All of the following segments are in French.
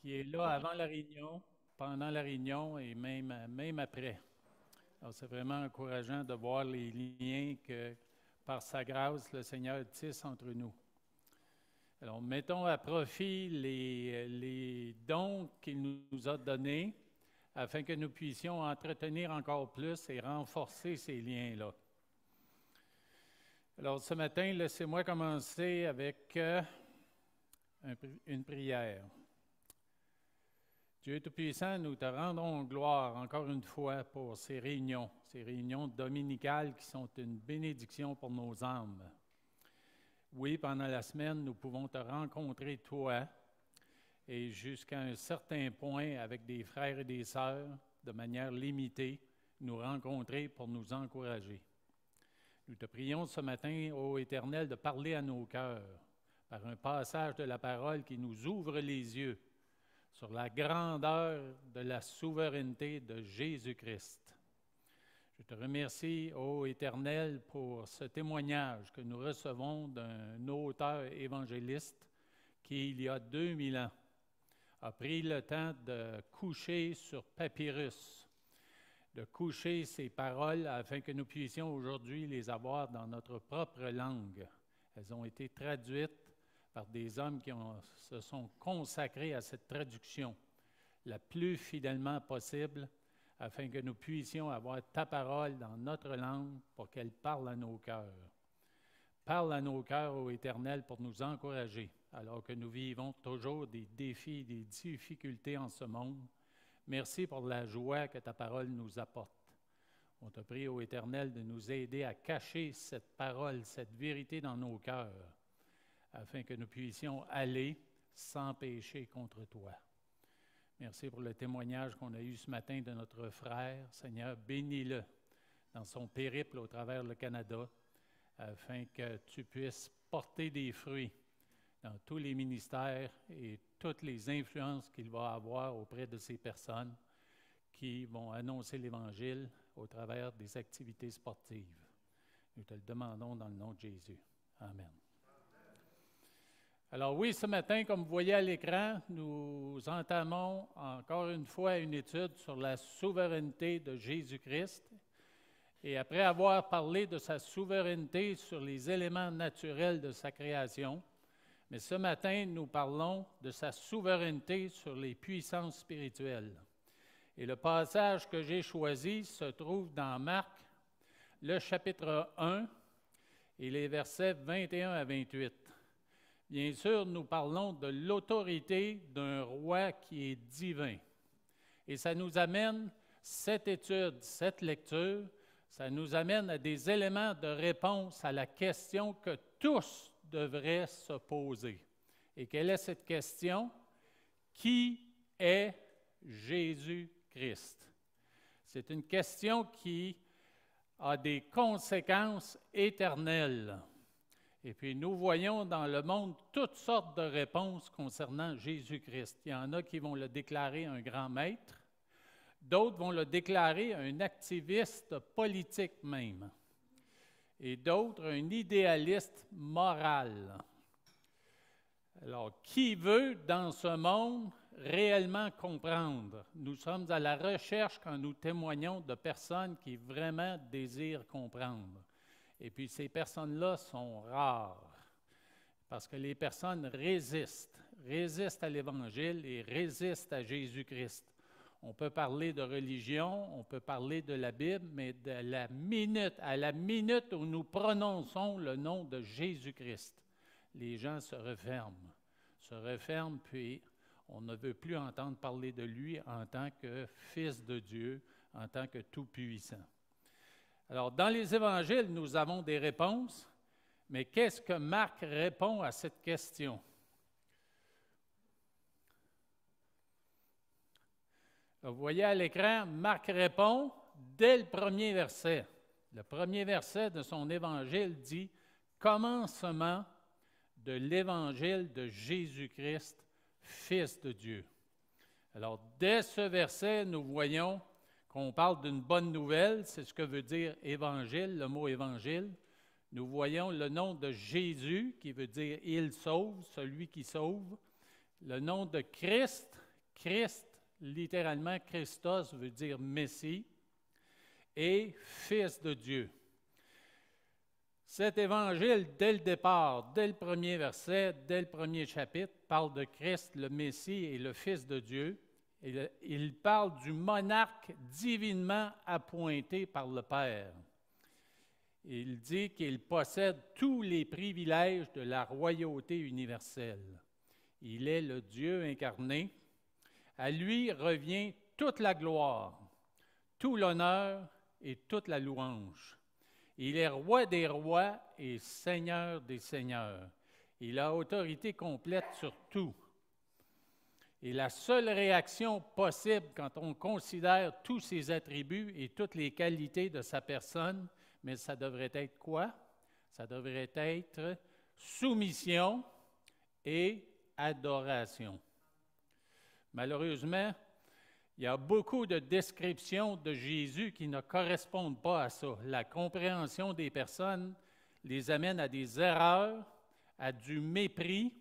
qui est là avant la réunion, pendant la réunion et même après. Alors, c'est vraiment encourageant de voir les liens que, par sa grâce, le Seigneur tisse entre nous. Alors, mettons à profit les dons qu'il nous a donnés afin que nous puissions entretenir encore plus et renforcer ces liens-là. Alors, ce matin, laissez-moi commencer avec une prière. Dieu Tout-Puissant, nous te rendons gloire encore une fois pour ces réunions dominicales qui sont une bénédiction pour nos âmes. Oui, pendant la semaine, nous pouvons te rencontrer, toi, et jusqu'à un certain point, avec des frères et des sœurs, de manière limitée, nous rencontrer pour nous encourager. Nous te prions ce matin, ô Éternel, de parler à nos cœurs par un passage de la parole qui nous ouvre les yeux sur la grandeur de la souveraineté de Jésus-Christ. Je te remercie, ô Éternel, pour ce témoignage que nous recevons d'un auteur évangéliste qui, il y a 2000 ans, a pris le temps de coucher sur papyrus, de coucher ses paroles afin que nous puissions aujourd'hui les avoir dans notre propre langue. Elles ont été traduites par des hommes qui se sont consacrés à cette traduction la plus fidèlement possible, afin que nous puissions avoir ta parole dans notre langue pour qu'elle parle à nos cœurs. Parle à nos cœurs, ô Éternel, pour nous encourager, alors que nous vivons toujours des défis, des difficultés en ce monde. Merci pour la joie que ta parole nous apporte. On te prie, ô Éternel, de nous aider à cacher cette parole, cette vérité dans nos cœurs, afin que nous puissions aller sans péché contre toi. Merci pour le témoignage qu'on a eu ce matin de notre frère. Seigneur, bénis-le dans son périple au travers le Canada, afin que tu puisses porter des fruits dans tous les ministères et toutes les influences qu'il va avoir auprès de ces personnes qui vont annoncer l'Évangile au travers des activités sportives. Nous te le demandons dans le nom de Jésus. Amen. Alors oui, ce matin, comme vous voyez à l'écran, nous entamons encore une fois une étude sur la souveraineté de Jésus-Christ. Et après avoir parlé de sa souveraineté sur les éléments naturels de sa création, mais ce matin, nous parlons de sa souveraineté sur les puissances spirituelles. Et le passage que j'ai choisi se trouve dans Marc, le chapitre 1, et les versets 21 à 28. Bien sûr, nous parlons de l'autorité d'un roi qui est divin. Et ça nous amène, cette étude, cette lecture, ça nous amène à des éléments de réponse à la question que tous devraient se poser. Et quelle est cette question? Qui est Jésus-Christ? C'est une question qui a des conséquences éternelles. Et puis, nous voyons dans le monde toutes sortes de réponses concernant Jésus-Christ. Il y en a qui vont le déclarer un grand maître, d'autres vont le déclarer un activiste politique même, et d'autres un idéaliste moral. Alors, qui veut dans ce monde réellement comprendre? Nous sommes à la recherche quand nous témoignons de personnes qui vraiment désirent comprendre. Et puis, ces personnes-là sont rares, parce que les personnes résistent à l'Évangile et résistent à Jésus-Christ. On peut parler de religion, on peut parler de la Bible, mais à la minute où nous prononçons le nom de Jésus-Christ, les gens se referment, puis on ne veut plus entendre parler de lui en tant que Fils de Dieu, en tant que Tout-Puissant. Alors, dans les évangiles, nous avons des réponses, mais qu'est-ce que Marc répond à cette question? Vous voyez à l'écran, Marc répond dès le premier verset. Le premier verset de son évangile dit « Commencement de l'évangile de Jésus-Christ, Fils de Dieu ». Alors, dès ce verset, nous voyons qu'on parle d'une bonne nouvelle, c'est ce que veut dire évangile, le mot évangile. Nous voyons le nom de Jésus, qui veut dire « Il sauve », celui qui sauve. Le nom de Christ, Christ, littéralement, Christos veut dire Messie, et Fils de Dieu. Cet évangile, dès le départ, dès le premier verset, dès le premier chapitre, parle de Christ, le Messie et le Fils de Dieu. Il parle du monarque divinement appointé par le Père. Il dit qu'il possède tous les privilèges de la royauté universelle. Il est le Dieu incarné. À lui revient toute la gloire, tout l'honneur et toute la louange. Il est roi des rois et seigneur des seigneurs. Il a autorité complète sur tout. Et la seule réaction possible quand on considère tous ses attributs et toutes les qualités de sa personne, mais ça devrait être quoi? Ça devrait être soumission et adoration. Malheureusement, il y a beaucoup de descriptions de Jésus qui ne correspondent pas à ça. La compréhension des personnes les amène à des erreurs, à du mépris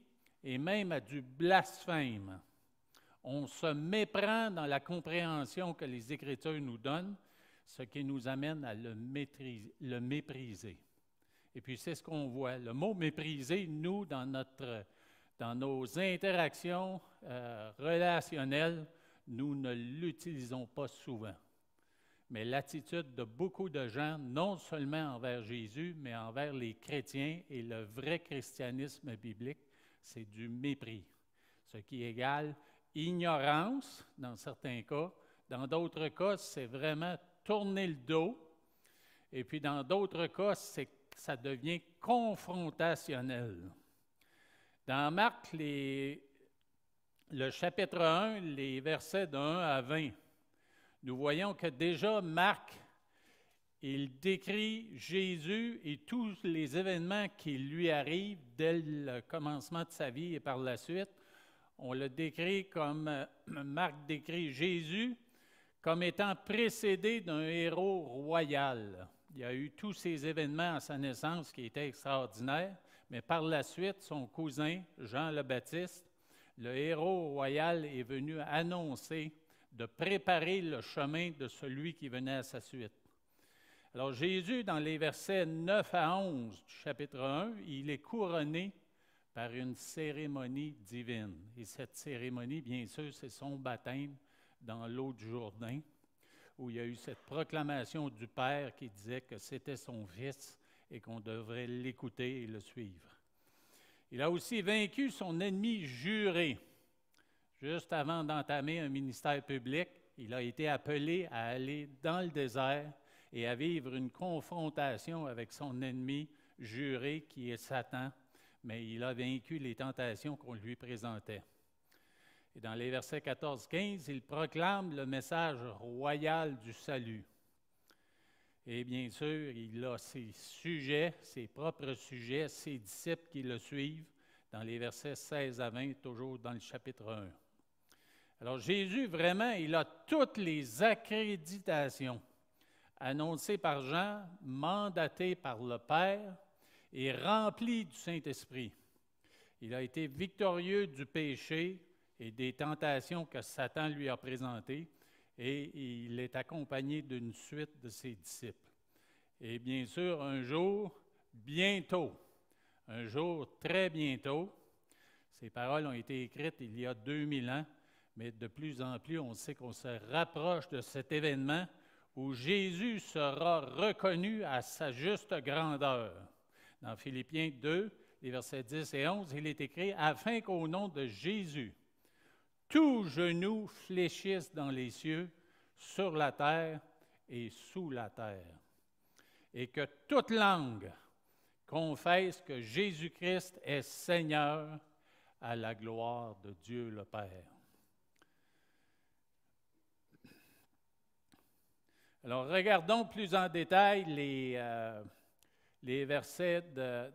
et même à du blasphème. On se méprend dans la compréhension que les Écritures nous donnent, ce qui nous amène à le mépriser. Et puis c'est ce qu'on voit. Le mot « mépriser », nous, dans nos interactions relationnelles, nous ne l'utilisons pas souvent. Mais l'attitude de beaucoup de gens, non seulement envers Jésus, mais envers les chrétiens et le vrai christianisme biblique, c'est du mépris. Ce qui égale ignorance, dans certains cas. Dans d'autres cas, c'est vraiment tourner le dos. Et puis dans d'autres cas, ça devient confrontationnel. Dans Marc, le chapitre 1, les versets de 1 à 20, nous voyons que déjà Marc, il décrit Jésus et tous les événements qui lui arrivent dès le commencement de sa vie et par la suite. On le décrit comme, Marc décrit Jésus comme étant précédé d'un héros royal. Il y a eu tous ces événements à sa naissance qui étaient extraordinaires, mais par la suite, son cousin, Jean le Baptiste, le héros royal, est venu annoncer de préparer le chemin de celui qui venait à sa suite. Alors Jésus, dans les versets 9 à 11 du chapitre 1, il est couronné par une cérémonie divine. Et cette cérémonie, bien sûr, c'est son baptême dans l'eau du Jourdain, où il y a eu cette proclamation du Père qui disait que c'était son Fils et qu'on devrait l'écouter et le suivre. Il a aussi vaincu son ennemi juré. Juste avant d'entamer un ministère public, il a été appelé à aller dans le désert et à vivre une confrontation avec son ennemi juré qui est Satan, mais il a vaincu les tentations qu'on lui présentait. Et dans les versets 14-15, il proclame le message royal du salut. Et bien sûr, il a ses sujets, ses propres sujets, ses disciples qui le suivent, dans les versets 16 à 20, toujours dans le chapitre 1. Alors Jésus, vraiment, il a toutes les accréditations annoncées par Jean, mandatées par le Père et remplies du Saint-Esprit. Il a été victorieux du péché et des tentations que Satan lui a présentées, et il est accompagné d'une suite de ses disciples. Et bien sûr, un jour, bientôt, un jour très bientôt, ces paroles ont été écrites il y a 2000 ans, mais de plus en plus, on sait qu'on se rapproche de cet événement où Jésus sera reconnu à sa juste grandeur. Dans Philippiens 2, les versets 10 et 11, il est écrit « Afin qu'au nom de Jésus, tout genou fléchisse dans les cieux, sur la terre et sous la terre, et que toute langue confesse que Jésus-Christ est Seigneur à la gloire de Dieu le Père. » Alors, regardons plus en détail les versets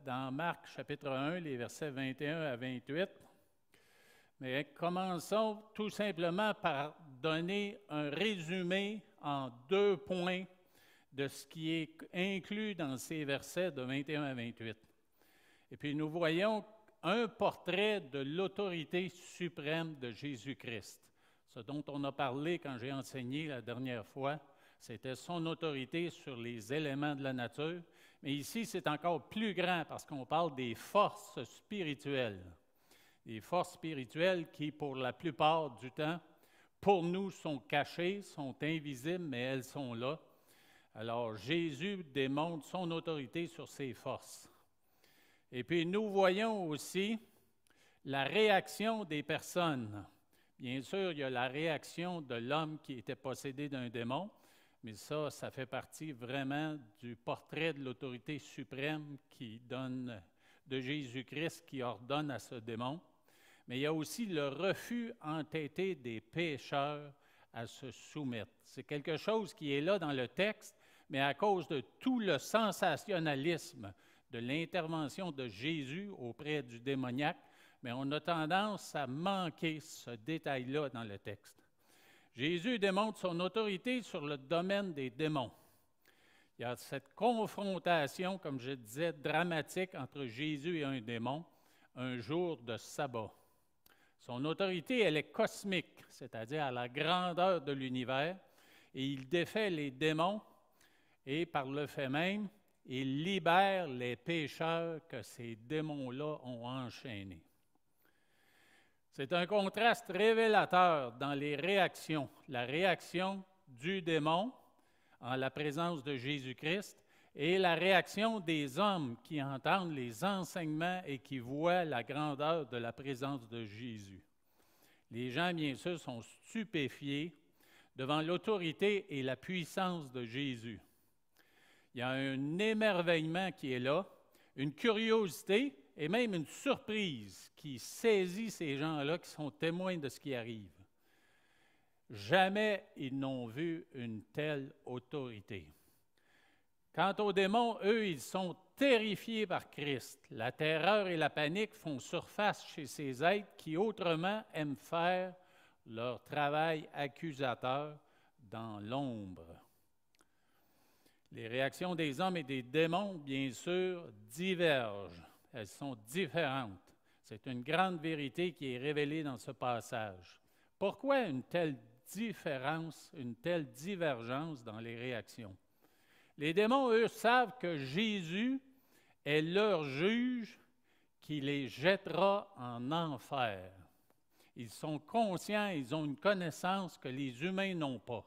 dans Marc chapitre 1, les versets 21 à 28. Mais commençons tout simplement par donner un résumé en 2 points de ce qui est inclus dans ces versets de 21 à 28. Et puis nous voyons un portrait de l'autorité suprême de Jésus-Christ. Ce dont on a parlé quand j'ai enseigné la dernière fois, c'était son autorité sur les éléments de la nature. Mais ici, c'est encore plus grand parce qu'on parle des forces spirituelles. Des forces spirituelles qui, pour la plupart du temps, pour nous, sont cachées, sont invisibles, mais elles sont là. Alors, Jésus démontre son autorité sur ces forces. Et puis, nous voyons aussi la réaction des personnes. Bien sûr, il y a la réaction de l'homme qui était possédé d'un démon, mais ça fait partie vraiment du portrait de l'autorité suprême de Jésus-Christ qui ordonne à ce démon. Mais il y a aussi le refus entêté des pécheurs à se soumettre. C'est quelque chose qui est là dans le texte, mais à cause de tout le sensationnalisme de l'intervention de Jésus auprès du démoniaque, mais on a tendance à manquer ce détail-là dans le texte. Jésus démontre son autorité sur le domaine des démons. Il y a cette confrontation, comme je disais, dramatique entre Jésus et un démon, un jour de sabbat. Son autorité, elle est cosmique, c'est-à-dire à la grandeur de l'univers, et il défait les démons, et par le fait même, il libère les pécheurs que ces démons-là ont enchaînés. C'est un contraste révélateur dans les réactions. La réaction du démon en la présence de Jésus-Christ et la réaction des hommes qui entendent les enseignements et qui voient la grandeur de la présence de Jésus. Les gens, bien sûr, sont stupéfiés devant l'autorité et la puissance de Jésus. Il y a un émerveillement qui est là, une curiosité et même une surprise qui saisit ces gens-là qui sont témoins de ce qui arrive. Jamais ils n'ont vu une telle autorité. Quant aux démons, eux, ils sont terrifiés par Christ. La terreur et la panique font surface chez ces êtres qui autrement aiment faire leur travail accusateur dans l'ombre. Les réactions des hommes et des démons, bien sûr, divergent. Elles sont différentes. C'est une grande vérité qui est révélée dans ce passage. Pourquoi une telle différence, une telle divergence dans les réactions? Les démons, eux, savent que Jésus est leur juge qui les jettera en enfer. Ils sont conscients, ils ont une connaissance que les humains n'ont pas.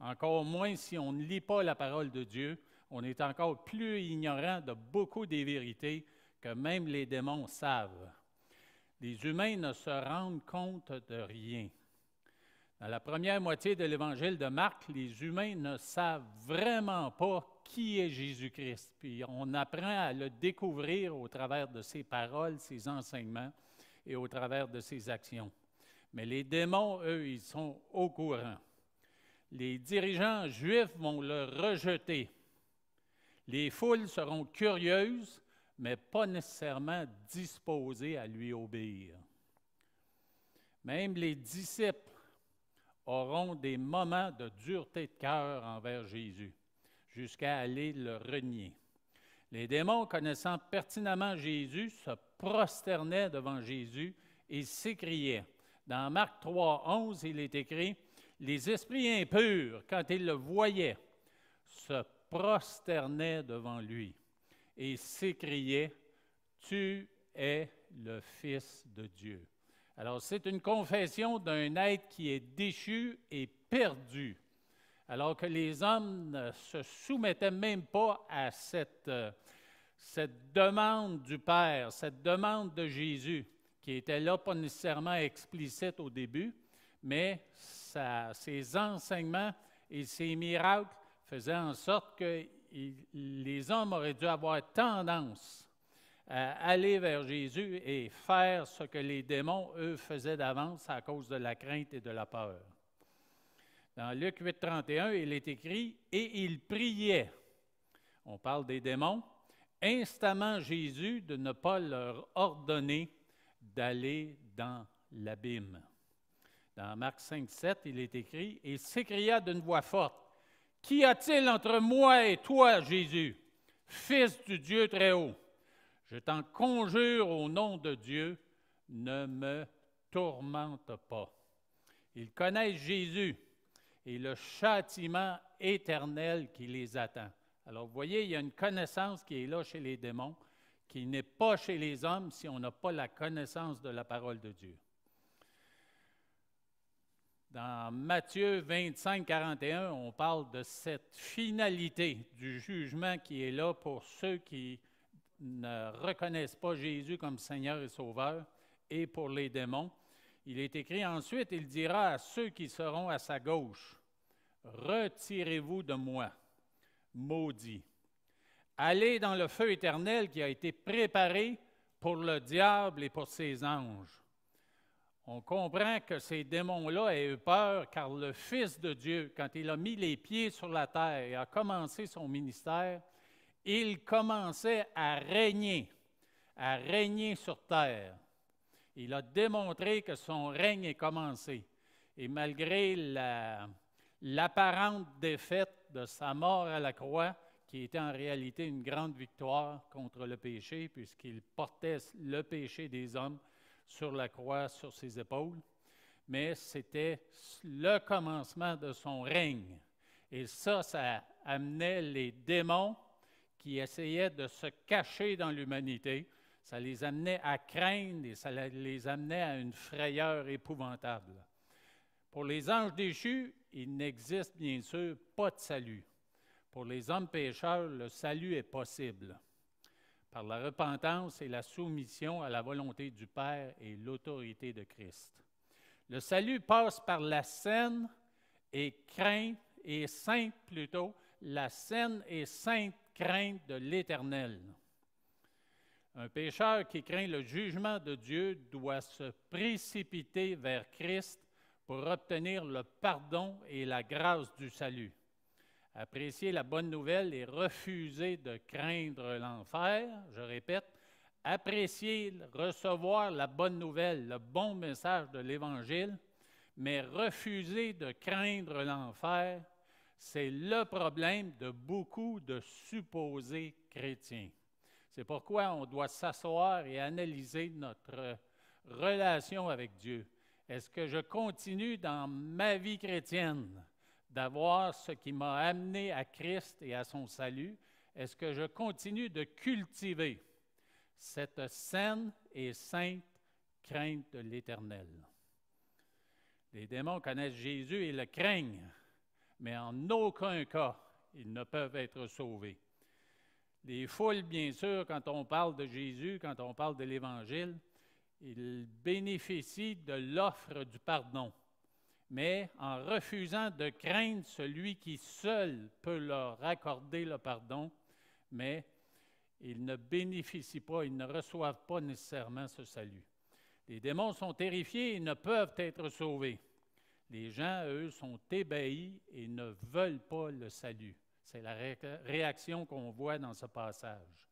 Encore moins si on ne lit pas la parole de Dieu, on est encore plus ignorant de beaucoup des vérités que même les démons savent. Les humains ne se rendent compte de rien. Dans la première moitié de l'Évangile de Marc, les humains ne savent vraiment pas qui est Jésus-Christ. Puis on apprend à le découvrir au travers de ses paroles, ses enseignements et au travers de ses actions. Mais les démons, eux, ils sont au courant. Les dirigeants juifs vont le rejeter. Les foules seront curieuses, mais pas nécessairement disposées à lui obéir. Même les disciples auront des moments de dureté de cœur envers Jésus, jusqu'à aller le renier. Les démons, connaissant pertinemment Jésus, se prosternaient devant Jésus et s'écriaient. Dans Marc 3,11, il est écrit « Les esprits impurs, quand ils le voyaient, se prosternaient devant lui et s'écriaient « Tu es le Fils de Dieu ». Alors, c'est une confession d'un être qui est déchu et perdu, alors que les hommes ne se soumettaient même pas à cette demande du Père, cette demande de Jésus, qui était là pas nécessairement explicite au début, mais ses enseignements et ses miracles faisaient en sorte que les hommes auraient dû avoir tendance à aller vers Jésus et faire ce que les démons, eux, faisaient d'avance à cause de la crainte et de la peur. Dans Luc 8, 31, il est écrit « Et il priait ». On parle des démons. Instamment Jésus de ne pas leur ordonner d'aller dans l'abîme. Dans Marc 5, 7, il est écrit « Et il s'écria d'une voix forte, « Qu'y a-t-il entre moi et toi, Jésus, Fils du Dieu très haut? Je t'en conjure au nom de Dieu, ne me tourmente pas. » Ils connaissent Jésus et le châtiment éternel qui les attend. Alors, vous voyez, il y a une connaissance qui est là chez les démons, qui n'est pas chez les hommes si on n'a pas la connaissance de la parole de Dieu. Dans Matthieu 25, 41, on parle de cette finalité du jugement qui est là pour ceux qui ne reconnaissent pas Jésus comme Seigneur et Sauveur et pour les démons. Il est écrit ensuite, il dira à ceux qui seront à sa gauche, « Retirez-vous de moi, maudits. Allez dans le feu éternel qui a été préparé pour le diable et pour ses anges. » On comprend que ces démons-là aient eu peur car le Fils de Dieu, quand il a mis les pieds sur la terre et a commencé son ministère, il commençait à régner sur terre. Il a démontré que son règne est commencé. Et malgré l'apparente défaite de sa mort à la croix, qui était en réalité une grande victoire contre le péché, puisqu'il portait le péché des hommes sur la croix, sur ses épaules, mais c'était le commencement de son règne. Et ça amenait les démons qui essayaient de se cacher dans l'humanité, ça les amenait à craindre et ça les amenait à une frayeur épouvantable. Pour les anges déchus, il n'existe bien sûr pas de salut. Pour les hommes pécheurs, le salut est possible par la repentance et la soumission à la volonté du Père et l'autorité de Christ. Le salut passe par la saine et sainte crainte de l'Éternel. Un pécheur qui craint le jugement de Dieu doit se précipiter vers Christ pour obtenir le pardon et la grâce du salut. Apprécier la bonne nouvelle et refuser de craindre l'enfer, je répète, apprécier, recevoir la bonne nouvelle, le bon message de l'Évangile, mais refuser de craindre l'enfer, c'est le problème de beaucoup de supposés chrétiens. C'est pourquoi on doit s'asseoir et analyser notre relation avec Dieu. Est-ce que je continue dans ma vie chrétienne d'avoir ce qui m'a amené à Christ et à son salut? Est-ce que je continue de cultiver cette saine et sainte crainte de l'Éternel? Les démons connaissent Jésus et le craignent, mais en aucun cas, ils ne peuvent être sauvés. Les foules, bien sûr, quand on parle de Jésus, quand on parle de l'Évangile, ils bénéficient de l'offre du pardon. Mais en refusant de craindre celui qui seul peut leur accorder le pardon, mais ils ne bénéficient pas, ils ne reçoivent pas nécessairement ce salut. Les démons sont terrifiés et ne peuvent être sauvés. Les gens, eux, sont ébahis et ne veulent pas le salut. C'est la réaction qu'on voit dans ce passage.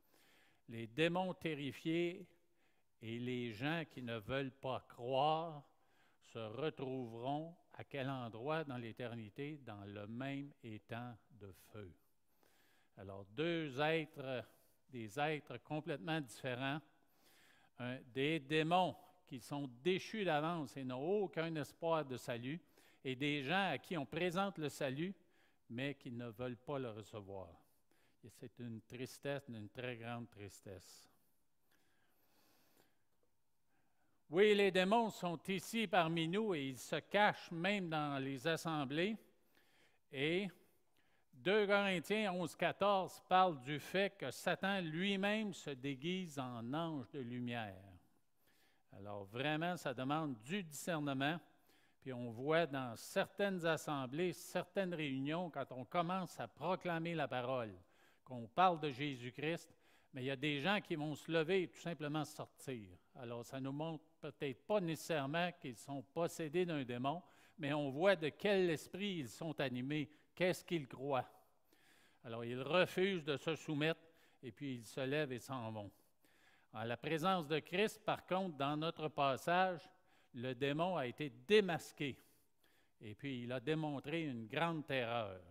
Les démons terrifiés et les gens qui ne veulent pas croire se retrouveront à quel endroit dans l'éternité? Dans le même étang de feu. Alors, deux êtres, des êtres complètement différents, des démons qui sont déchus d'avance et n'ont aucun espoir de salut, et des gens à qui on présente le salut, mais qui ne veulent pas le recevoir. Et c'est une tristesse, une très grande tristesse. Oui, les démons sont ici parmi nous et ils se cachent même dans les assemblées. Et 2 Corinthiens 11, 14 parle du fait que Satan lui-même se déguise en ange de lumière. Alors vraiment, ça demande du discernement. Puis on voit dans certaines assemblées, certaines réunions, quand on commence à proclamer la parole, qu'on parle de Jésus-Christ, mais il y a des gens qui vont se lever et tout simplement sortir. Alors ça nous montre peut-être pas nécessairement qu'ils sont possédés d'un démon, mais on voit de quel esprit ils sont animés, qu'est-ce qu'ils croient. Alors ils refusent de se soumettre et puis ils se lèvent et s'en vont. En la présence de Christ, par contre, dans notre passage, le démon a été démasqué et puis il a démontré une grande terreur.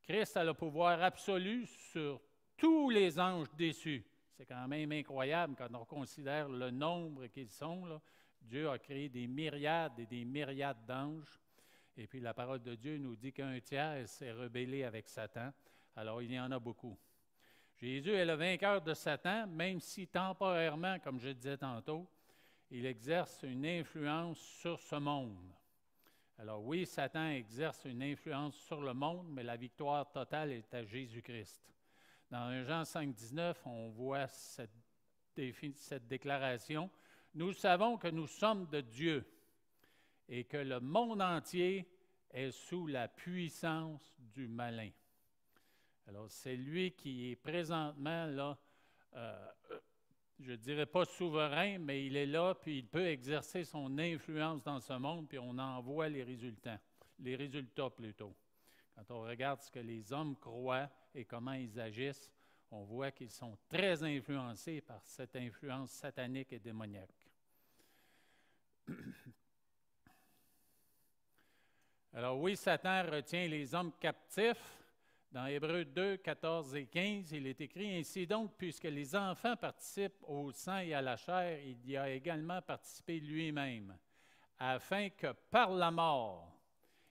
Christ a le pouvoir absolu sur tous les anges déçus. C'est quand même incroyable quand on considère le nombre qu'ils sont, là. Dieu a créé des myriades et des myriades d'anges Et puis la parole de Dieu nous dit qu'un tiers s'est rebellé avec Satan. Alors il y en a beaucoup. Jésus est le vainqueur de Satan, même si temporairement, comme je disais tantôt, il exerce une influence sur ce monde. Alors oui, Satan exerce une influence sur le monde, mais la victoire totale est à Jésus-Christ. Dans 1 Jean 5,19, on voit cette déclaration. « Nous savons que nous sommes de Dieu et que le monde entier est sous la puissance du malin. » Alors, c'est lui qui est présentement là, je ne dirais pas souverain, mais il est là, puis il peut exercer son influence dans ce monde, puis on en voit les résultats plutôt. Quand on regarde ce que les hommes croient et comment ils agissent, on voit qu'ils sont très influencés par cette influence satanique et démoniaque. Alors oui, Satan retient les hommes captifs. Dans Hébreux 2, 14 et 15, il est écrit « Ainsi donc, puisque les enfants participent au sang et à la chair, il y a également participé lui-même, afin que par la mort,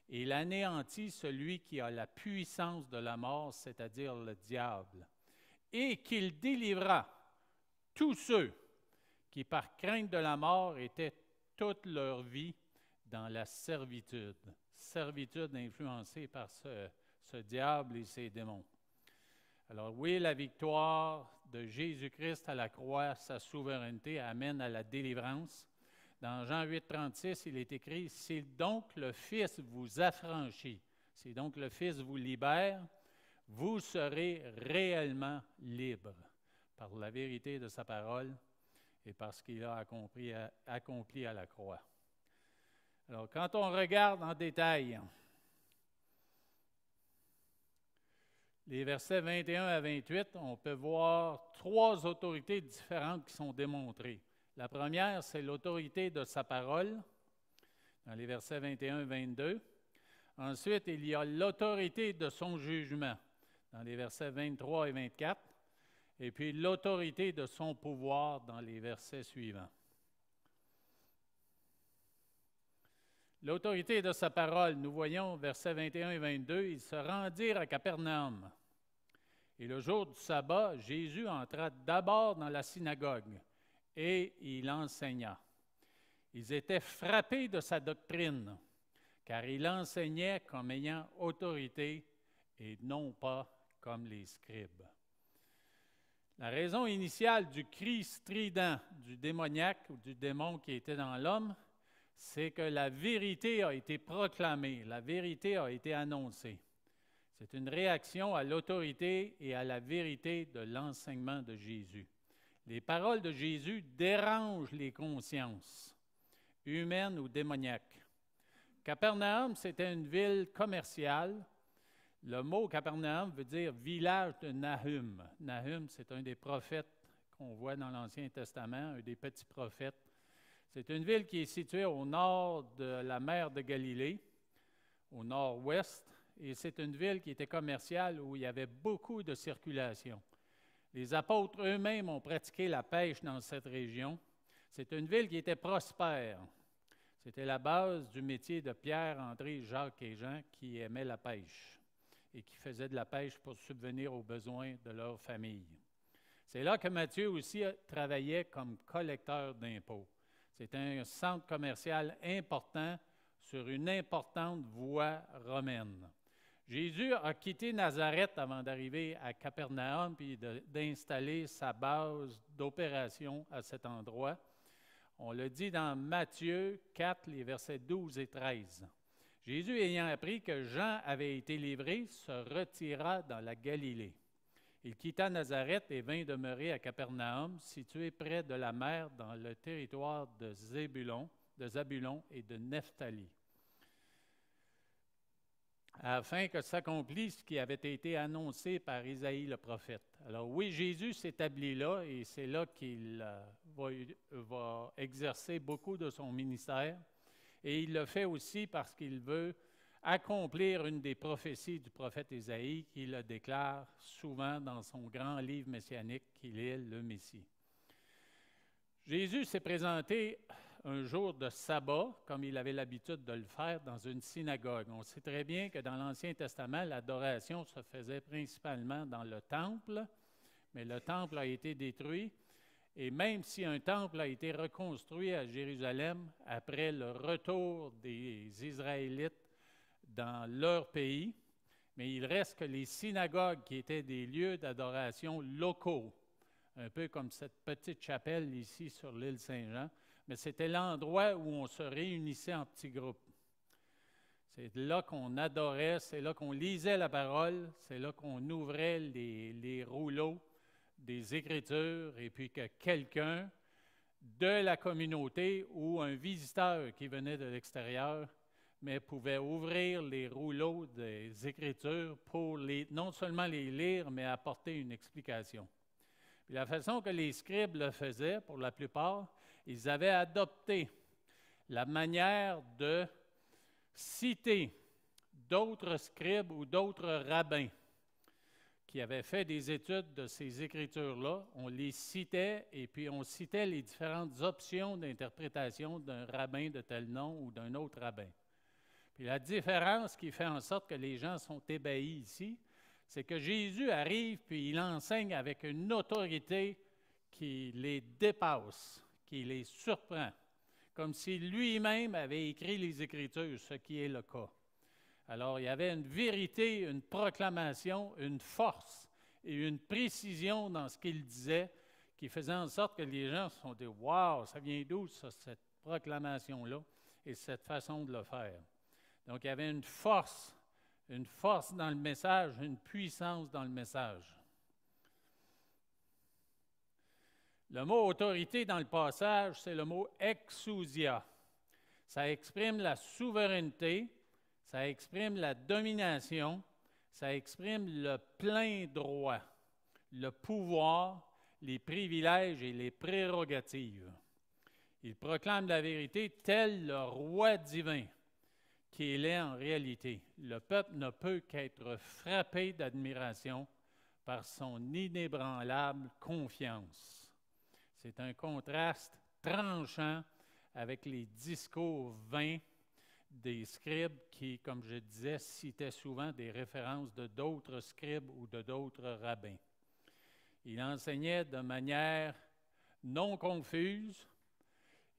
il anéantit celui qui a la puissance de la mort, c'est-à-dire le diable, et qu'il délivra tous ceux qui, par crainte de la mort, étaient toute leur vie dans la servitude. » Servitude influencée par ce diable et ses démons. Alors oui, la victoire de Jésus-Christ à la croix, sa souveraineté, amène à la délivrance. Dans Jean 8, 36, il est écrit « Si donc le Fils vous affranchit, si donc le Fils vous libère, vous serez réellement libre par la vérité de sa parole et par ce qu'il a accompli à la croix. » Alors, quand on regarde en détail les versets 21 à 28, on peut voir trois autorités différentes qui sont démontrées. La première, c'est l'autorité de sa parole, dans les versets 21 et 22. Ensuite, il y a l'autorité de son jugement, dans les versets 23 et 24. Et puis l'autorité de son pouvoir, dans les versets suivants. L'autorité de sa parole, nous voyons versets 21 et 22, ils se rendirent à Capernaum. Et le jour du sabbat, Jésus entra d'abord dans la synagogue et il enseigna. Ils étaient frappés de sa doctrine, car il enseignait comme ayant autorité et non pas comme les scribes. La raison initiale du cri strident du démoniaque ou du démon qui était dans l'homme, c'est que la vérité a été proclamée, la vérité a été annoncée. C'est une réaction à l'autorité et à la vérité de l'enseignement de Jésus. Les paroles de Jésus dérangent les consciences, humaines ou démoniaques. Capernaum, c'était une ville commerciale. Le mot Capernaum veut dire village de Nahum. Nahum, c'est un des prophètes qu'on voit dans l'Ancien Testament, un des petits prophètes. C'est une ville qui est située au nord de la mer de Galilée, au nord-ouest, et c'est une ville qui était commerciale où il y avait beaucoup de circulation. Les apôtres eux-mêmes ont pratiqué la pêche dans cette région. C'est une ville qui était prospère. C'était la base du métier de Pierre, André, Jacques et Jean qui aimaient la pêche et qui faisaient de la pêche pour subvenir aux besoins de leur famille. C'est là que Matthieu aussi travaillait comme collecteur d'impôts. C'était un centre commercial important sur une importante voie romaine. Jésus a quitté Nazareth avant d'arriver à Capernaum puis d'installer sa base d'opération à cet endroit. On le dit dans Matthieu 4, les versets 12 et 13. Jésus, ayant appris que Jean avait été livré, se retira dans la Galilée. Il quitta Nazareth et vint demeurer à Capernaum, situé près de la mer dans le territoire de Zabulon et de Nephtali, afin que s'accomplisse ce qui avait été annoncé par Isaïe le prophète. Alors oui, Jésus s'établit là et c'est là qu'il va exercer beaucoup de son ministère. Et il le fait aussi parce qu'il veut accomplir une des prophéties du prophète Isaïe qui le déclare souvent dans son grand livre messianique qu'il est le Messie. Jésus s'est présenté un jour de sabbat, comme il avait l'habitude de le faire dans une synagogue. On sait très bien que dans l'Ancien Testament, l'adoration se faisait principalement dans le temple, mais le temple a été détruit. Et même si un temple a été reconstruit à Jérusalem après le retour des Israélites dans leur pays, mais il reste que les synagogues qui étaient des lieux d'adoration locaux, un peu comme cette petite chapelle ici sur l'île Saint-Jean, mais c'était l'endroit où on se réunissait en petits groupes. C'est là qu'on adorait, c'est là qu'on lisait la parole, c'est là qu'on ouvrait les rouleaux des Écritures, et puis que quelqu'un de la communauté ou un visiteur qui venait de l'extérieur, mais pouvait ouvrir les rouleaux des Écritures pour non seulement les lire, mais apporter une explication. Puis la façon que les scribes le faisaient, pour la plupart, ils avaient adopté la manière de citer d'autres scribes ou d'autres rabbins qui avaient fait des études de ces Écritures-là. On les citait et puis on citait les différentes options d'interprétation d'un rabbin de tel nom ou d'un autre rabbin. Puis la différence qui fait en sorte que les gens sont ébahis ici, c'est que Jésus arrive puis il enseigne avec une autorité qui les dépasse, qui les surprend, comme si lui-même avait écrit les Écritures, ce qui est le cas. Alors, il y avait une vérité, une proclamation, une force et une précision dans ce qu'il disait qui faisait en sorte que les gens se sont dit « Wow, ça vient d'où ça, cette proclamation-là et cette façon de le faire? » Donc, il y avait une force dans le message, une puissance dans le message. Le mot autorité dans le passage, c'est le mot exousia. Ça exprime la souveraineté, ça exprime la domination, ça exprime le plein droit, le pouvoir, les privilèges et les prérogatives. Il proclame la vérité tel le roi divin qu'il est en réalité. Le peuple ne peut qu'être frappé d'admiration par son inébranlable confiance. C'est un contraste tranchant avec les discours vains des scribes qui, comme je disais, citaient souvent des références de d'autres scribes ou de d'autres rabbins. Il enseignait de manière non confuse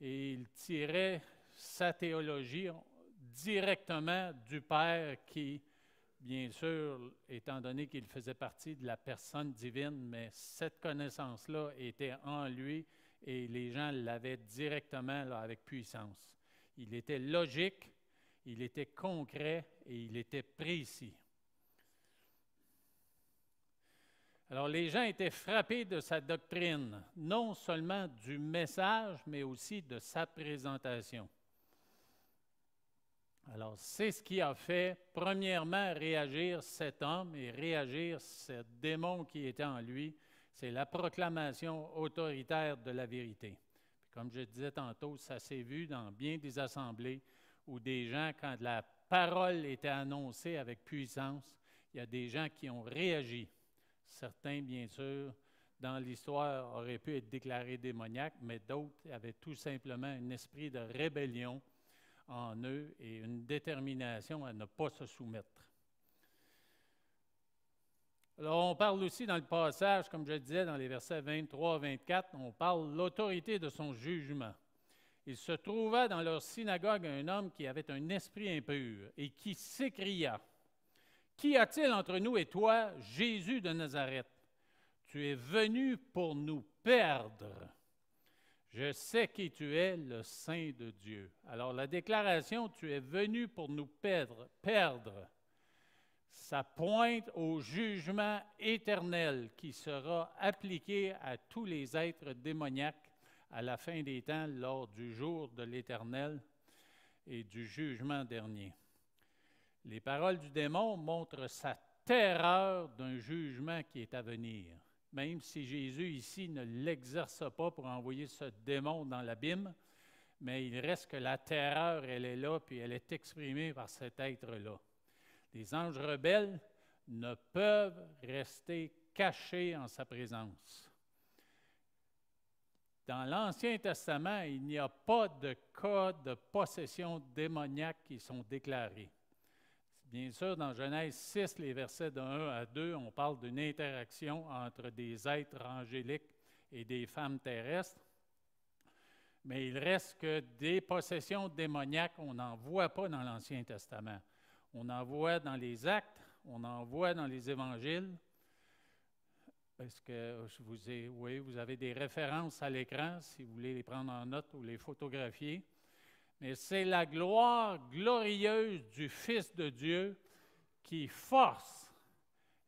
et il tirait sa théologie directement du Père qui, bien sûr, étant donné qu'il faisait partie de la personne divine, mais cette connaissance-là était en lui et les gens l'avaient directement là, avec puissance. Il était logique, il était concret et il était précis. Alors, les gens étaient frappés de sa doctrine, non seulement du message, mais aussi de sa présentation. Alors, c'est ce qui a fait, premièrement, réagir cet homme et réagir ce démon qui était en lui. C'est la proclamation autoritaire de la vérité. Puis, comme je disais tantôt, ça s'est vu dans bien des assemblées où des gens, quand la parole était annoncée avec puissance, il y a des gens qui ont réagi. Certains, bien sûr, dans l'histoire, auraient pu être déclarés démoniaques, mais d'autres avaient tout simplement un esprit de rébellion en eux et une détermination à ne pas se soumettre. Alors, on parle aussi dans le passage, comme je disais, dans les versets 23-24, on parle de l'autorité de son jugement. Il se trouva dans leur synagogue un homme qui avait un esprit impur et qui s'écria « Qu'y a-t-il entre nous et toi, Jésus de Nazareth? Tu es venu pour nous perdre. Je sais qui tu es, le Saint de Dieu. » Alors, la déclaration « Tu es venu pour nous perdre », ça pointe au jugement éternel qui sera appliqué à tous les êtres démoniaques à la fin des temps lors du jour de l'Éternel et du jugement dernier. Les paroles du démon montrent sa terreur d'un jugement qui est à venir. Même si Jésus ici ne l'exerce pas pour envoyer ce démon dans l'abîme, mais il reste que la terreur, elle est là, puis elle est exprimée par cet être-là. Les anges rebelles ne peuvent rester cachés en sa présence. Dans l'Ancien Testament, il n'y a pas de cas de possession démoniaque qui sont déclarés. Bien sûr, dans Genèse 6, les versets de 1 à 2, on parle d'une interaction entre des êtres angéliques et des femmes terrestres. Mais il reste que des possessions démoniaques, on n'en voit pas dans l'Ancien Testament. On en voit dans les Actes, on en voit dans les Évangiles. Est-ce que vous avez des références à l'écran, si vous voulez les prendre en note ou les photographier. Mais c'est la gloire glorieuse du Fils de Dieu qui force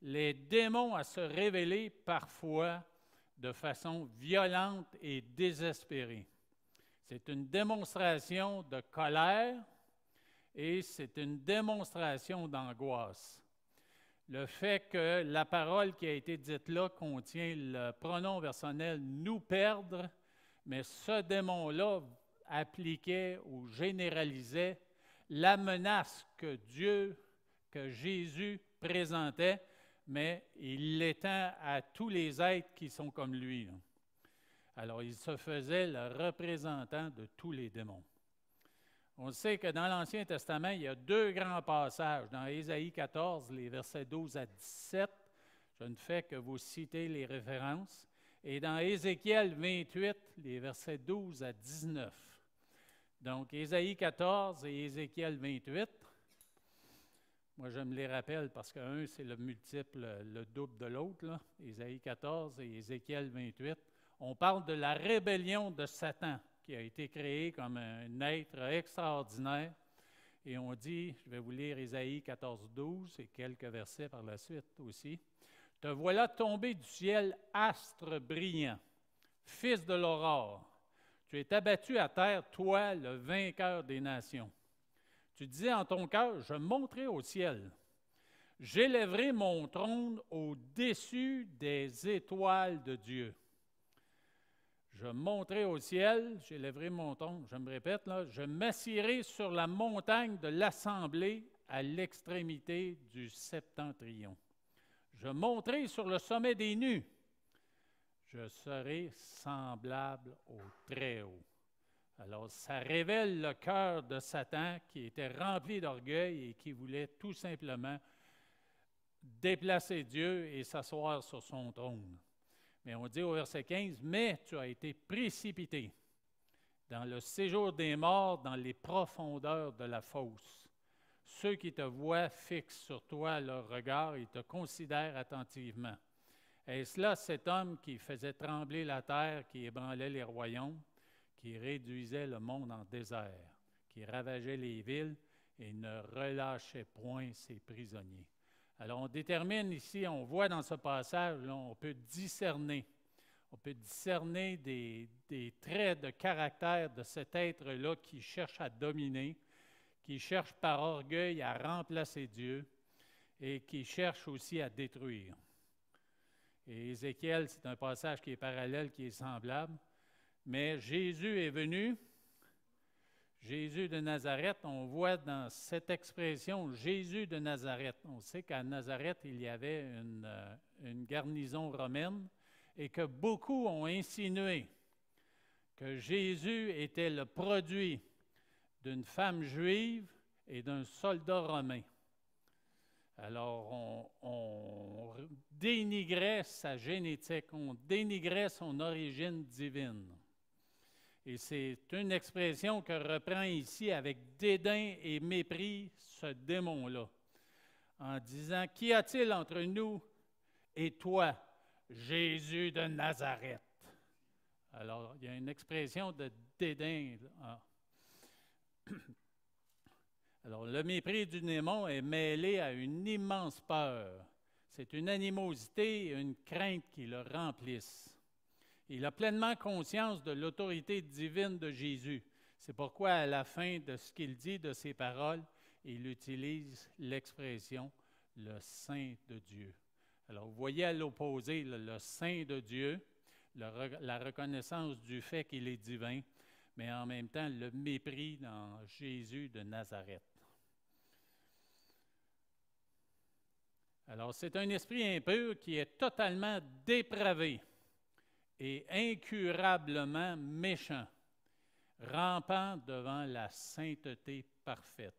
les démons à se révéler parfois de façon violente et désespérée. C'est une démonstration de colère et c'est une démonstration d'angoisse. Le fait que la parole qui a été dite là contient le pronom personnel « nous perdre », mais ce démon-là appliquait ou généralisait la menace que Jésus présentait, mais il l'étend à tous les êtres qui sont comme lui. Alors, il se faisait le représentant de tous les démons. On sait que dans l'Ancien Testament, il y a deux grands passages. Dans Ésaïe 14, les versets 12 à 17, je ne fais que vous citer les références. Et dans Ézéchiel 28, les versets 12 à 19. Donc, Ésaïe 14 et Ézéchiel 28, moi je me les rappelle parce qu'un, c'est le multiple, le double de l'autre, là. Ésaïe 14 et Ézéchiel 28. On parle de la rébellion de Satan, qui a été créé comme un être extraordinaire. Et on dit, je vais vous lire Ésaïe 14, 12 et quelques versets par la suite aussi. « Te voilà tombé du ciel, astre brillant, fils de l'aurore. Tu es abattu à terre, toi, le vainqueur des nations. Tu disais en ton cœur, je monterai au ciel. J'élèverai mon trône au-dessus des étoiles de Dieu. Je monterai au ciel, j'élèverai mon trône, je me répète là, je m'assiérai sur la montagne de l'assemblée à l'extrémité du septentrion. Je monterai sur le sommet des nues. Je serai semblable au Très-Haut. » Alors, ça révèle le cœur de Satan qui était rempli d'orgueil et qui voulait tout simplement déplacer Dieu et s'asseoir sur son trône. Mais on dit au verset 15, « Mais tu as été précipité dans le séjour des morts, dans les profondeurs de la fosse. Ceux qui te voient fixent sur toi leur regard et te considèrent attentivement. Est-ce là cet homme qui faisait trembler la terre, qui ébranlait les royaumes, qui réduisait le monde en désert, qui ravageait les villes et ne relâchait point ses prisonniers. » Alors, on détermine ici, on voit dans ce passage, là, on peut discerner des traits de caractère de cet être-là qui cherche à dominer, qui cherche par orgueil à remplacer Dieu et qui cherche aussi à détruire. Et Ézéchiel, c'est un passage qui est parallèle, qui est semblable. Mais Jésus est venu, Jésus de Nazareth, on voit dans cette expression « Jésus de Nazareth ». On sait qu'à Nazareth, il y avait une garnison romaine et que beaucoup ont insinué que Jésus était le produit d'une femme juive et d'un soldat romain. Alors, on dénigrait sa génétique, on dénigrait son origine divine. Et c'est une expression que reprend ici avec dédain et mépris ce démon-là, en disant « Qu'y a-t-il entre nous et toi, Jésus de Nazareth? » Alors, il y a une expression de dédain. Alors, le mépris du démon est mêlé à une immense peur. C'est une animosité et une crainte qui le remplissent. Il a pleinement conscience de l'autorité divine de Jésus. C'est pourquoi, à la fin de ce qu'il dit, de ses paroles, il utilise l'expression « le Saint de Dieu ». Alors, vous voyez à l'opposé, le Saint de Dieu, la reconnaissance du fait qu'il est divin, mais en même temps, le mépris dans Jésus de Nazareth. Alors, c'est un esprit impur qui est totalement dépravé et incurablement méchant, rampant devant la sainteté parfaite.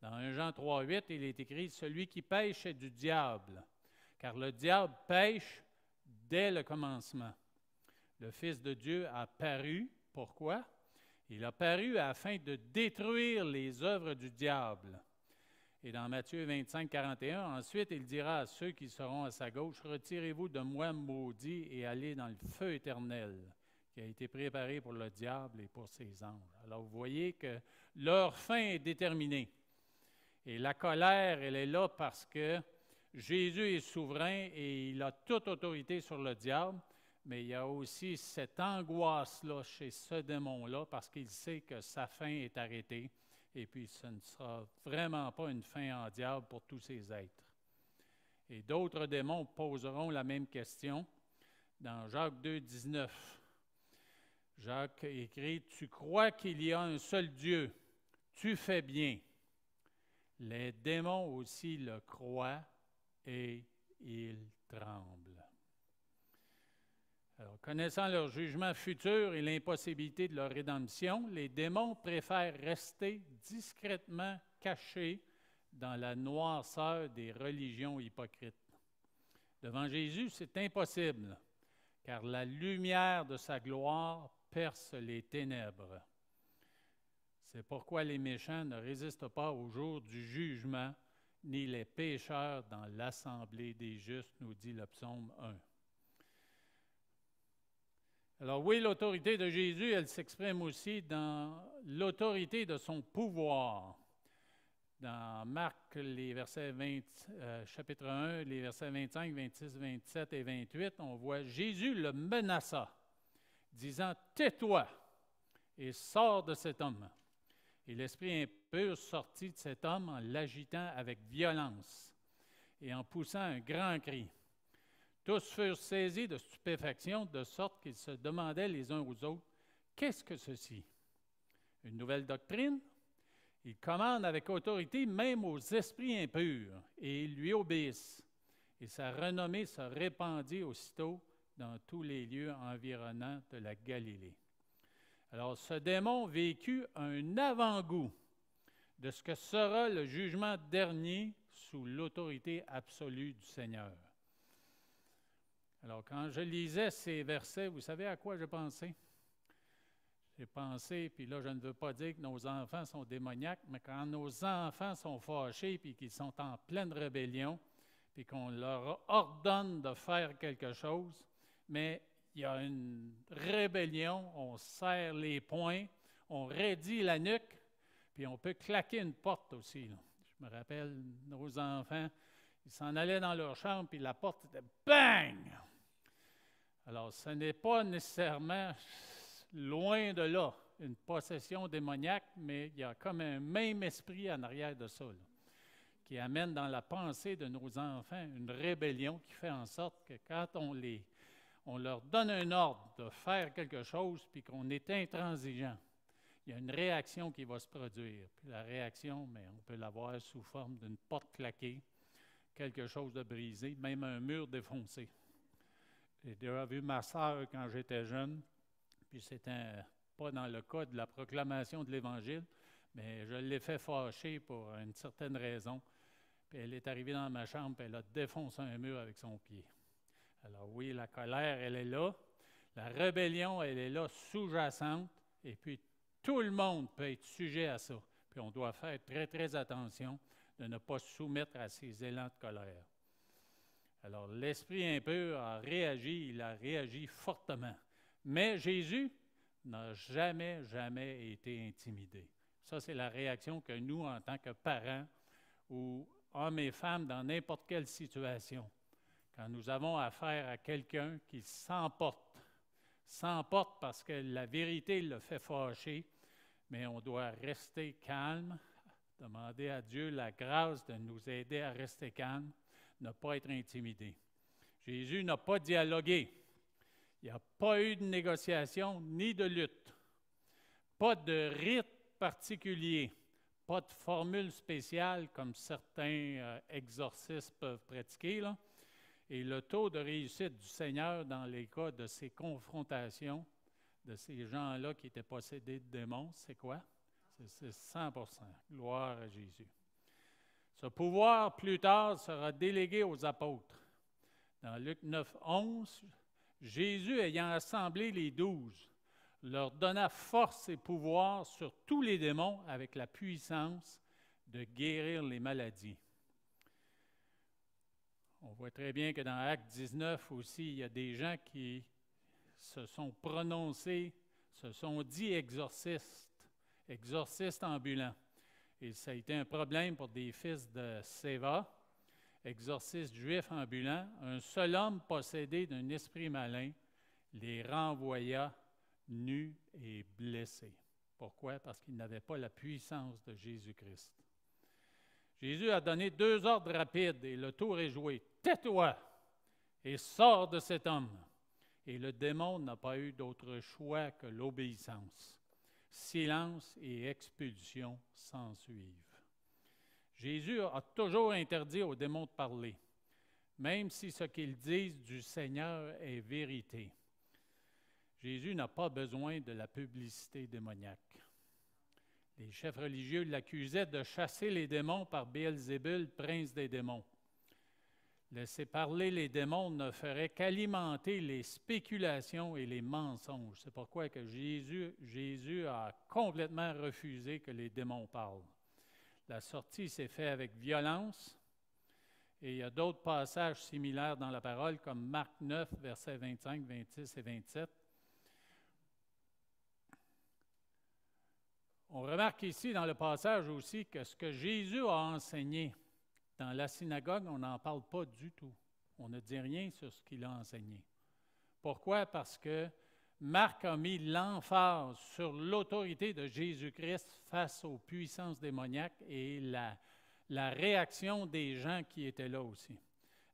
Dans 1 Jean 3,8, il est écrit « Celui qui pêche est du diable, car le diable pêche dès le commencement. Le Fils de Dieu a paru, pourquoi? Il a paru afin de détruire les œuvres du diable. » Et dans Matthieu 25, 41, ensuite, il dira à ceux qui seront à sa gauche, « Retirez-vous de moi, maudits, et allez dans le feu éternel, qui a été préparé pour le diable et pour ses anges. » Alors, vous voyez que leur fin est déterminée. Et la colère, elle est là parce que Jésus est souverain et il a toute autorité sur le diable, mais il y a aussi cette angoisse-là chez ce démon-là parce qu'il sait que sa fin est arrêtée et puis ce ne sera vraiment pas une fin en diable pour tous ces êtres. Et d'autres démons poseront la même question dans Jacques 2, 19. Jacques écrit « Tu crois qu'il y a un seul Dieu, tu fais bien. » Les démons aussi le croient et ils tremblent. Alors, connaissant leur jugement futur et l'impossibilité de leur rédemption, les démons préfèrent rester discrètement cachés dans la noirceur des religions hypocrites. Devant Jésus, c'est impossible, car la lumière de sa gloire perce les ténèbres. C'est pourquoi les méchants ne résistent pas au jour du jugement, ni les pécheurs dans l'assemblée des justes, nous dit le psaume 1. Alors oui, l'autorité de Jésus, elle s'exprime aussi dans l'autorité de son pouvoir. Dans Marc, les versets chapitre 1, les versets 25, 26, 27 et 28, on voit Jésus le menaça, disant « Tais-toi et sors de cet homme. » Et l'esprit impur sortit de cet homme en l'agitant avec violence et en poussant un grand cri. Tous furent saisis de stupéfaction, de sorte qu'ils se demandaient les uns aux autres, « Qu'est-ce que ceci? Une nouvelle doctrine? » Il commande avec autorité même aux esprits impurs, et ils lui obéissent. Et sa renommée se répandit aussitôt dans tous les lieux environnants de la Galilée. Alors, ce démon vécut un avant-goût de ce que sera le jugement dernier sous l'autorité absolue du Seigneur. Alors, quand je lisais ces versets, vous savez à quoi j'ai pensé? J'ai pensé, puis là, je ne veux pas dire que nos enfants sont démoniaques, mais quand nos enfants sont fâchés, puis qu'ils sont en pleine rébellion, puis qu'on leur ordonne de faire quelque chose, mais il y a une rébellion, on serre les poings, on raidit la nuque, puis on peut claquer une porte aussi. Là. Je me rappelle, nos enfants, ils s'en allaient dans leur chambre, puis la porte était bang! Alors, ce n'est pas nécessairement loin de là une possession démoniaque, mais il y a comme un même esprit en arrière de ça, là, qui amène dans la pensée de nos enfants une rébellion qui fait en sorte que quand on leur donne un ordre de faire quelque chose, puis qu'on est intransigeant, il y a une réaction qui va se produire. Puis la réaction, mais on peut l'avoir sous forme d'une porte claquée, quelque chose de brisé, même un mur défoncé. J'ai déjà vu ma sœur quand j'étais jeune, puis c'était pas dans le cas de la proclamation de l'Évangile, mais je l'ai fait fâcher pour une certaine raison. Puis elle est arrivée dans ma chambre, puis elle a défoncé un mur avec son pied. Alors oui, la colère, elle est là. La rébellion, elle est là, sous-jacente. Et puis, tout le monde peut être sujet à ça. Puis on doit faire très, très attention de ne pas se soumettre à ces élans de colère. Alors, l'esprit impur a réagi, il a réagi fortement. Mais Jésus n'a jamais, jamais été intimidé. Ça, c'est la réaction que nous, en tant que parents, ou hommes et femmes, dans n'importe quelle situation, quand nous avons affaire à quelqu'un qui s'emporte parce que la vérité le fait fâcher, mais on doit rester calme, demander à Dieu la grâce de nous aider à rester calme, ne pas être intimidé. Jésus n'a pas dialogué. Il n'y a pas eu de négociation ni de lutte. Pas de rite particulier. Pas de formule spéciale comme certains exorcistes peuvent pratiquer, là. Et le taux de réussite du Seigneur dans les cas de ces confrontations, de ces gens-là qui étaient possédés de démons, c'est quoi? C'est 100%. Gloire à Jésus. Ce pouvoir, plus tard, sera délégué aux apôtres. Dans Luc 9, 11, Jésus, ayant assemblé les 12, leur donna force et pouvoir sur tous les démons avec la puissance de guérir les maladies. On voit très bien que dans Acte 19 aussi, il y a des gens qui se sont prononcés, se sont dit exorcistes ambulants. Et ça a été un problème pour des fils de Séva, exorcistes juifs ambulants. Un seul homme possédé d'un esprit malin les renvoya nus et blessés. Pourquoi? Parce qu'ils n'avaient pas la puissance de Jésus-Christ. Jésus a donné 2 ordres rapides et le tour est joué. Tais-toi et sors de cet homme. Et le démon n'a pas eu d'autre choix que l'obéissance. Silence et expulsion s'ensuivent. Jésus a toujours interdit aux démons de parler, même si ce qu'ils disent du Seigneur est vérité. Jésus n'a pas besoin de la publicité démoniaque. Les chefs religieux l'accusaient de chasser les démons par Béelzébul, prince des démons. Laisser parler les démons ne ferait qu'alimenter les spéculations et les mensonges. C'est pourquoi que Jésus a complètement refusé que les démons parlent. La sortie s'est faite avec violence, et il y a d'autres passages similaires dans la parole, comme Marc 9, versets 25, 26 et 27. On remarque ici dans le passage aussi que ce que Jésus a enseigné dans la synagogue, on n'en parle pas du tout. On ne dit rien sur ce qu'il a enseigné. Pourquoi? Parce que Marc a mis l'emphase sur l'autorité de Jésus-Christ face aux puissances démoniaques et la réaction des gens qui étaient là aussi.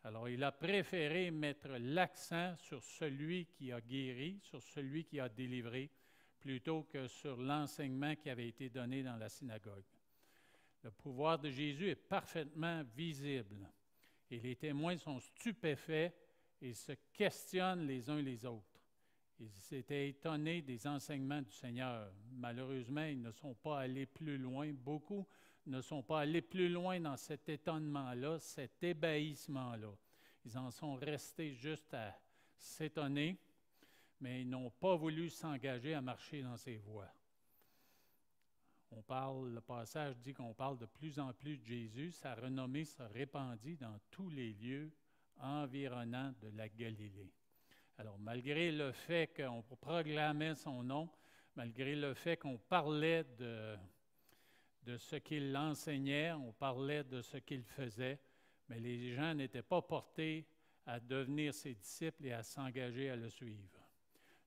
Alors, il a préféré mettre l'accent sur celui qui a guéri, sur celui qui a délivré, plutôt que sur l'enseignement qui avait été donné dans la synagogue. Le pouvoir de Jésus est parfaitement visible et les témoins sont stupéfaits et se questionnent les uns les autres. Ils étaient étonnés des enseignements du Seigneur. Malheureusement, ils ne sont pas allés plus loin. Beaucoup ne sont pas allés plus loin dans cet étonnement-là, cet ébahissement-là. Ils en sont restés juste à s'étonner, mais ils n'ont pas voulu s'engager à marcher dans ses voies. Le passage dit qu'on parle de plus en plus de Jésus. Sa renommée se répandit dans tous les lieux environnants de la Galilée. Alors, malgré le fait qu'on proclamait son nom, malgré le fait qu'on parlait de ce qu'il enseignait, on parlait de ce qu'il faisait, mais les gens n'étaient pas portés à devenir ses disciples et à s'engager à le suivre.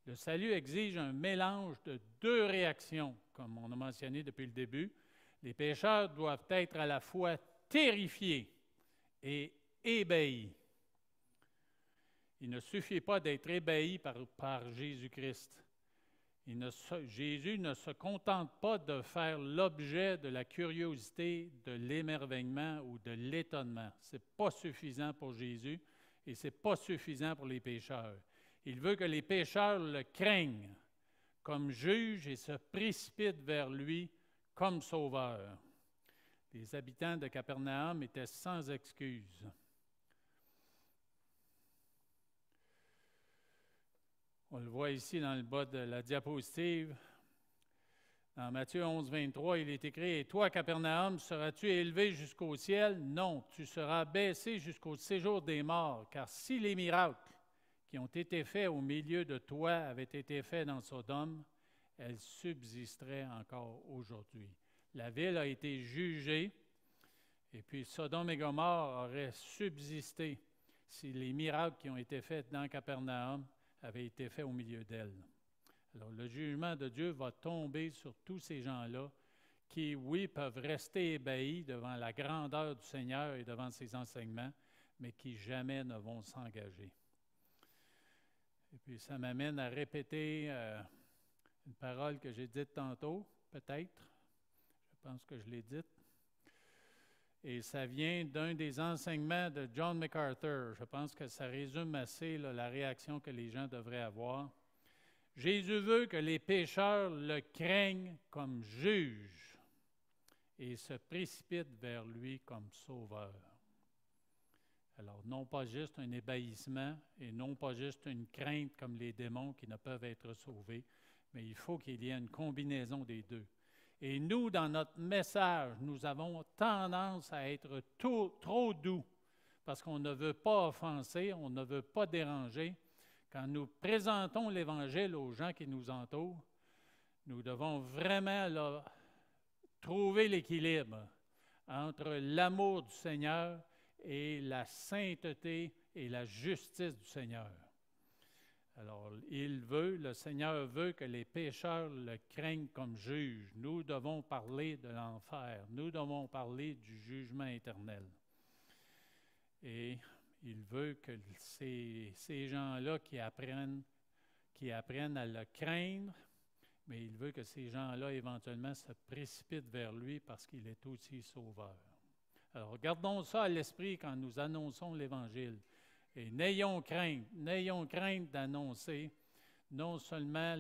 Le salut exige un mélange de 2 réactions, comme on a mentionné depuis le début. Les pécheurs doivent être à la fois terrifiés et ébahis. Il ne suffit pas d'être ébahi par Jésus-Christ. Jésus ne se contente pas de faire l'objet de la curiosité, de l'émerveillement ou de l'étonnement. Ce n'est pas suffisant pour Jésus et ce n'est pas suffisant pour les pécheurs. Il veut que les pécheurs le craignent comme juge et se précipitent vers lui comme sauveur. Les habitants de Capernaum étaient sans excuse. On le voit ici dans le bas de la diapositive. Dans Matthieu 11, 23, il est écrit « Et toi, Capernaum, seras-tu élevé jusqu'au ciel? Non, tu seras baissé jusqu'au séjour des morts, car si les miracles qui ont été faits au milieu de toi avaient été faits dans Sodome, elle subsisterait encore aujourd'hui. » La ville a été jugée, et puis Sodome et Gomorrhe auraient subsisté si les miracles qui ont été faits dans Capernaum avaient été faits au milieu d'elle. Alors, le jugement de Dieu va tomber sur tous ces gens-là qui, oui, peuvent rester ébahis devant la grandeur du Seigneur et devant ses enseignements, mais qui jamais ne vont s'engager. Et puis, ça m'amène à répéter une parole que j'ai dite tantôt, peut-être. Je pense que je l'ai dite. Et ça vient d'un des enseignements de John MacArthur. Je pense que ça résume assez là, la réaction que les gens devraient avoir. Jésus veut que les pécheurs le craignent comme juge et se précipitent vers lui comme sauveur. Alors, non pas juste un ébahissement et non pas juste une crainte comme les démons qui ne peuvent être sauvés, mais il faut qu'il y ait une combinaison des deux. Et nous, dans notre message, nous avons tendance à être trop doux parce qu'on ne veut pas offenser, on ne veut pas déranger. Quand nous présentons l'Évangile aux gens qui nous entourent, nous devons vraiment là, trouver l'équilibre entre l'amour du Seigneur et la sainteté et la justice du Seigneur. Alors, le Seigneur veut que les pécheurs le craignent comme juge. Nous devons parler de l'enfer. Nous devons parler du jugement éternel. Et il veut que ces gens-là qui apprennent à le craindre, mais il veut que ces gens-là éventuellement se précipitent vers lui parce qu'il est aussi sauveur. Alors, gardons ça à l'esprit quand nous annonçons l'Évangile. Et n'ayons crainte d'annoncer non seulement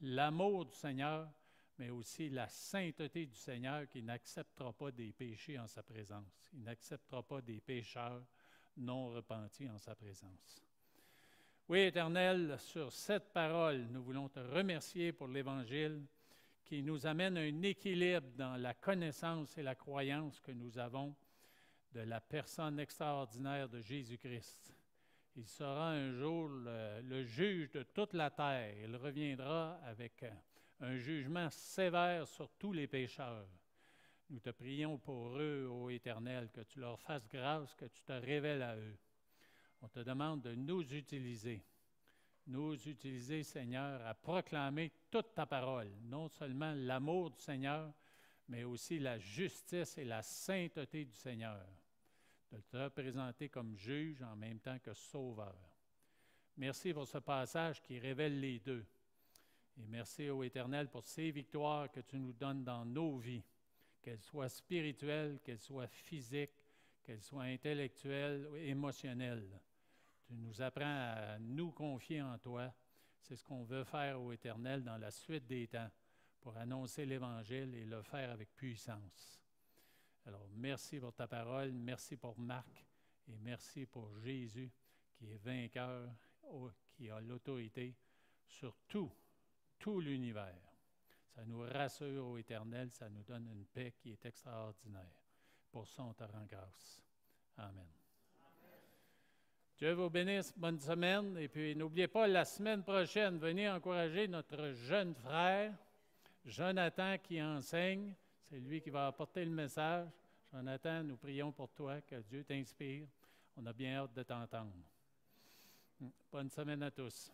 l'amour du Seigneur, mais aussi la sainteté du Seigneur qui n'acceptera pas des péchés en sa présence. Il n'acceptera pas des pécheurs non repentis en sa présence. Oui, Éternel, sur cette parole, nous voulons te remercier pour l'Évangile qui nous amène un équilibre dans la connaissance et la croyance que nous avons de la personne extraordinaire de Jésus-Christ. Il sera un jour le juge de toute la terre. Il reviendra avec un jugement sévère sur tous les pécheurs. Nous te prions pour eux, ô Éternel, que tu leur fasses grâce, que tu te révèles à eux. On te demande de nous utiliser, Seigneur, à proclamer toute ta parole, non seulement l'amour du Seigneur, mais aussi la justice et la sainteté du Seigneur. De te présenter comme juge en même temps que sauveur. Merci pour ce passage qui révèle les deux. Et merci, ô Éternel, pour ces victoires que tu nous donnes dans nos vies, qu'elles soient spirituelles, qu'elles soient physiques, qu'elles soient intellectuelles ou émotionnelles. Tu nous apprends à nous confier en toi. C'est ce qu'on veut faire, ô Éternel, dans la suite des temps, pour annoncer l'Évangile et le faire avec puissance. Alors, merci pour ta parole, merci pour Marc et merci pour Jésus qui est vainqueur, qui a l'autorité sur tout l'univers. Ça nous rassure au Éternel, ça nous donne une paix qui est extraordinaire. Pour ça, on te rend grâce. Amen. Dieu vous bénisse, bonne semaine. Et puis, n'oubliez pas, la semaine prochaine, venez encourager notre jeune frère, Jonathan, qui enseigne. C'est lui qui va apporter le message. Jonathan, nous prions pour toi, que Dieu t'inspire. On a bien hâte de t'entendre. Bonne semaine à tous.